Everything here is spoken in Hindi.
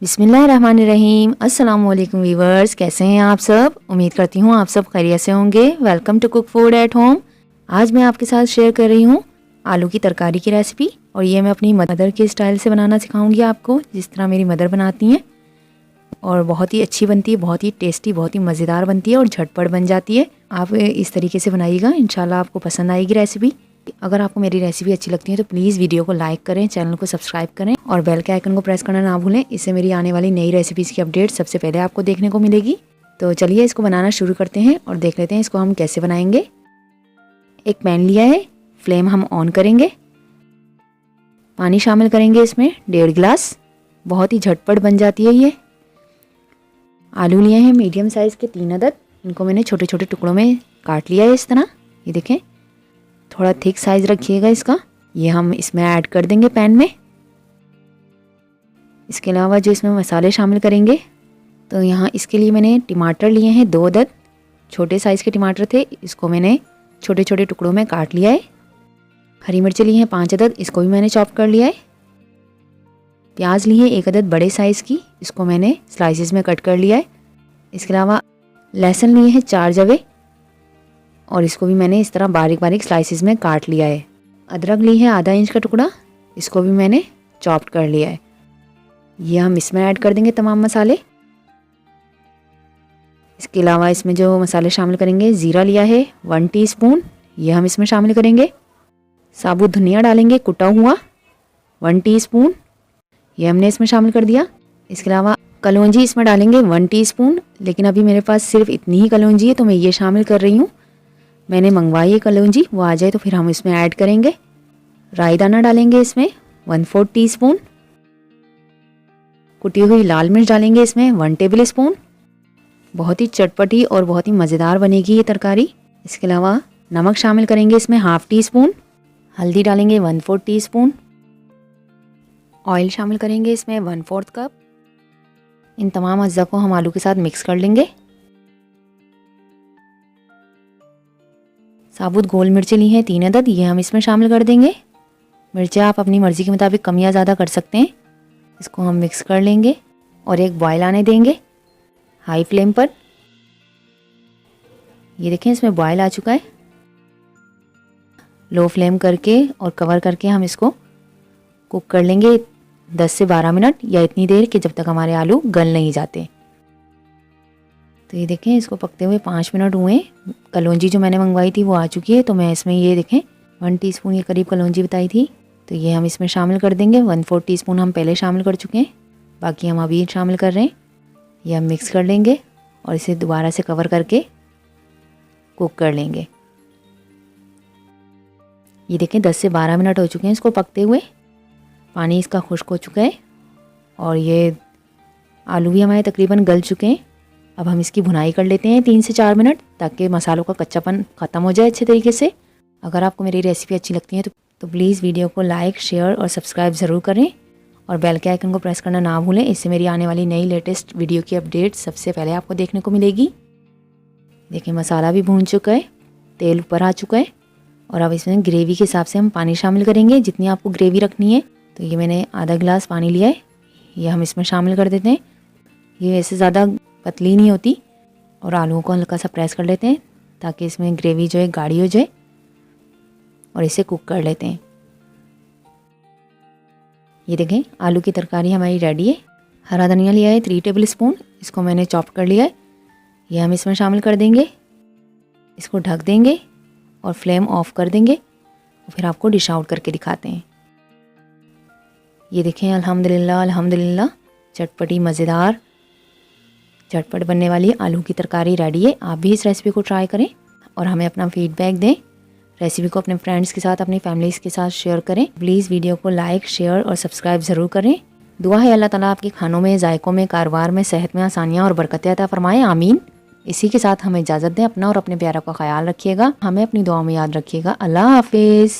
बिस्मिल्लाहिर्रहमानिर्रहीम। अस्सलाम वालेकुम वीवर्स, कैसे हैं आप सब। उम्मीद करती हूँ आप सब खैरियत से होंगे। Welcome to cook food at home. आज मैं आपके साथ शेयर कर रही हूँ आलू की तरकारी की रेसिपी, और ये मैं अपनी मदर के स्टाइल से बनाना सिखाऊंगी आपको, जिस तरह मेरी मदर बनाती हैं। और बहुत ही अच्छी बनती है, बहुत ही टेस्टी, बहुत ही मज़ेदार बनती है और झटपट बन जाती है। आप इस तरीके से बनाइएगा, इंशाल्लाह आपको पसंद आएगी रेसिपी। अगर आपको मेरी रेसिपी अच्छी लगती है तो प्लीज़ वीडियो को लाइक करें, चैनल को सब्सक्राइब करें और बेल के आइकन को प्रेस करना ना भूलें। इससे मेरी आने वाली नई रेसिपीज़ की अपडेट सबसे पहले आपको देखने को मिलेगी। तो चलिए इसको बनाना शुरू करते हैं और देख लेते हैं इसको हम कैसे बनाएंगे। एक पैन लिया है, फ्लेम हम ऑन करेंगे, पानी शामिल करेंगे इसमें 1.5 गिलास। बहुत ही झटपट बन जाती है ये। आलू लिए हैं मीडियम साइज़ के 3 अदद, इनको मैंने छोटे छोटे टुकड़ों में काट लिया है इस तरह। ये देखें, थोड़ा थिक साइज़ रखिएगा इसका। ये हम इसमें ऐड कर देंगे पैन में। इसके अलावा जो इसमें मसाले शामिल करेंगे, तो यहाँ इसके लिए मैंने टमाटर लिए हैं 2 अदद, छोटे साइज़ के टमाटर थे, इसको मैंने छोटे छोटे टुकड़ों में काट लिया है। हरी मिर्च ली हैं 5 अदद, इसको भी मैंने चॉप कर लिया है। प्याज ली है 1 अदद बड़े साइज़ की, इसको मैंने स्लाइसेस में कट कर लिया है। इसके अलावा लहसुन लिए हैं 4 जवे, और इसको भी मैंने इस तरह बारीक बारीक स्लाइसेस में काट लिया है। अदरक ली है आधा इंच का टुकड़ा, इसको भी मैंने चॉप कर लिया है। ये हम इसमें ऐड कर देंगे तमाम मसाले। इसके अलावा इसमें जो मसाले शामिल करेंगे, ज़ीरा लिया है 1 टीस्पून, ये हम इसमें शामिल करेंगे। साबुत धनिया डालेंगे कुटा हुआ 1 टीस्पून, ये हमने इसमें शामिल कर दिया। इसके अलावा कलौंजी इसमें डालेंगे 1 टीस्पून, लेकिन अभी मेरे पास सिर्फ इतनी ही कलौंजी है तो मैं ये शामिल कर रही हूँ। मैंने मंगवाई है कलौंजी, वो आ जाए तो फिर हम इसमें ऐड करेंगे। राई दाना डालेंगे इसमें 1/4 टीस्पून। कुटी हुई लाल मिर्च डालेंगे इसमें 1 टेबल स्पून। बहुत ही चटपटी और बहुत ही मज़ेदार बनेगी ये तरकारी। इसके अलावा नमक शामिल करेंगे इसमें 1/2 टीस्पून। हल्दी डालेंगे 1/4 टीस्पून। ऑयल शामिल करेंगे इसमें 1/4 कप। इन तमाम अज्जा को हम आलू के साथ मिक्स कर लेंगे। साबुत गोल मिर्चें ली हैं 3 अदद, ये हम इसमें शामिल कर देंगे। मिर्चें आप अपनी मर्ज़ी के मुताबिक कम या ज़्यादा कर सकते हैं। इसको हम मिक्स कर लेंगे और एक बॉयल आने देंगे हाई फ्लेम पर। ये देखें, इसमें बॉयल आ चुका है। लो फ्लेम करके और कवर करके हम इसको कुक कर लेंगे 10 से 12 मिनट, या इतनी देर कि जब तक हमारे आलू गल नहीं जाते। तो ये देखें, इसको पकते हुए 5 मिनट हुए। कलौंजी जो मैंने मंगवाई थी वो आ चुकी है, तो मैं इसमें ये देखें 1 टीस्पून के करीब कलौंजी बताई थी, तो ये हम इसमें शामिल कर देंगे। 1/4 टीस्पून हम पहले शामिल कर चुके हैं, बाकी हम अभी शामिल कर रहे हैं। ये हम मिक्स कर लेंगे और इसे दोबारा से कवर करके कुक कर लेंगे। ये देखें 10 से 12 मिनट हो चुके हैं इसको पकते हुए। पानी इसका खुश्क हो चुका है और ये आलू भी हमारे तकरीबन गल चुके हैं। अब हम इसकी भुनाई कर लेते हैं 3 से 4 मिनट, ताकि मसालों का कच्चापन ख़त्म हो जाए अच्छे तरीके से। अगर आपको मेरी रेसिपी अच्छी लगती है तो प्लीज़ वीडियो को लाइक, शेयर और सब्सक्राइब ज़रूर करें, और बेल के आइकन को प्रेस करना ना भूलें। इससे मेरी आने वाली नई लेटेस्ट वीडियो की अपडेट सबसे पहले आपको देखने को मिलेगी। देखिए, मसाला भी भून चुका है, तेल ऊपर आ चुका है, और अब इसमें ग्रेवी के हिसाब से हम पानी शामिल करेंगे, जितनी आपको ग्रेवी रखनी है। तो ये मैंने आधा गिलास पानी लिया है, ये हम इसमें शामिल कर देते हैं। ये वैसे ज़्यादा पतली नहीं होती, और आलूओं को हल्का सा प्रेस कर लेते हैं ताकि इसमें ग्रेवी जो है गाढ़ी हो जाए, और इसे कुक कर लेते हैं। ये देखें, आलू की तरकारी हमारी रेडी है। हरा धनिया लिया है 3 टेबल स्पून, इसको मैंने चॉप कर लिया है, ये हम इसमें शामिल कर देंगे। इसको ढक देंगे और फ्लेम ऑफ कर देंगे, और फिर आपको डिश आउट करके दिखाते हैं। ये देखें, अल्हम्दुलिल्लाह अल्हम्दुलिल्लाह, चटपटी मज़ेदार झटपट बनने वाली आलू की तरकारी रेडी है। आप भी इस रेसिपी को ट्राई करें और हमें अपना फीडबैक दें। रेसिपी को अपने फ्रेंड्स के साथ, अपनी फैमिलीज़ के साथ शेयर करें। प्लीज़ वीडियो को लाइक, शेयर और सब्सक्राइब ज़रूर करें। दुआ है अल्लाह ताला आपके खानों में, जायकों में, कारोबार में, सेहत में आसानियाँ और बरकतें अता फरमाएं, आमीन। इसी के साथ हमें इजाज़त दें। अपना और अपने प्यारों का ख्याल रखिएगा, हमें अपनी दुआ में याद रखिएगा। अल्लाह हाफिज़।